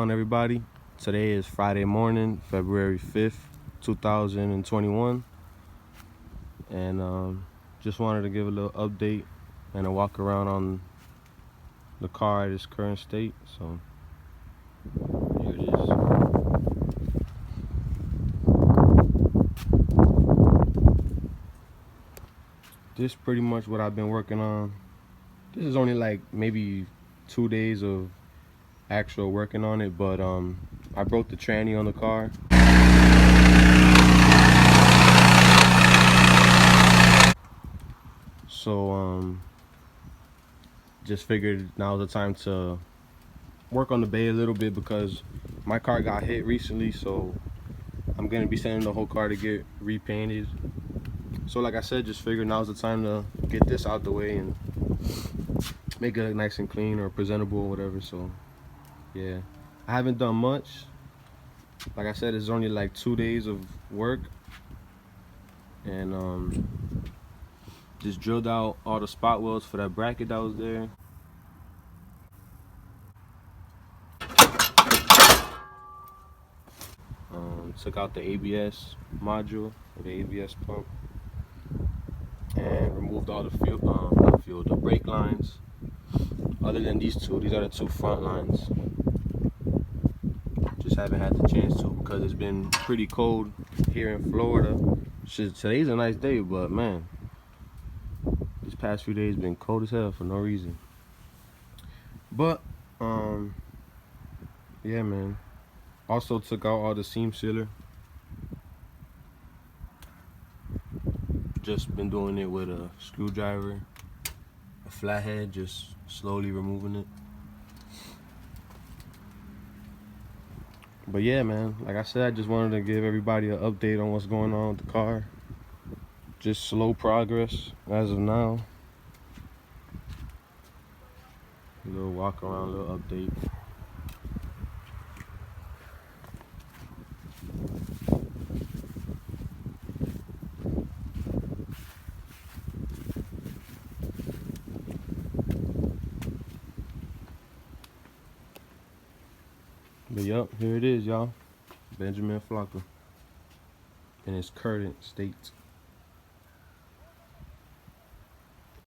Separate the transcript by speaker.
Speaker 1: on, everybody? Today is Friday morning, February 5th, 2021, and just wanted to give a little update and a walk around on the car at its current state. So here it is. This is pretty much what I've been working on. This is only like maybe 2 days of actual working on it, but I broke the tranny on the car. So just figured now's the time to work on the bay a little bit because my car got hit recently, so I'm gonna be sending the whole car to get repainted. So like I said, just figured now's the time to get this out the way and make it look nice and clean or presentable or whatever. So yeah, I haven't done much. Like I said, it's only like 2 days of work, and just drilled out all the spot welds for that bracket that was there. Took out the ABS module, or the ABS pump, and removed all the the brake lines. Other than these two, these are the two front lines. Just haven't had the chance to because it's been pretty cold here in Florida. Today's a nice day, but man, these past few days been cold as hell for no reason. But yeah, man. Also took out all the seam sealer. Just been doing it with a screwdriver, a flathead, just slowly removing it. But yeah, man, like I said, I just wanted to give everybody an update on what's going on with the car. Just slow progress as of now. A little walk around, a little update. But yup, here it is, y'all. Benjamin Flocka in its current state.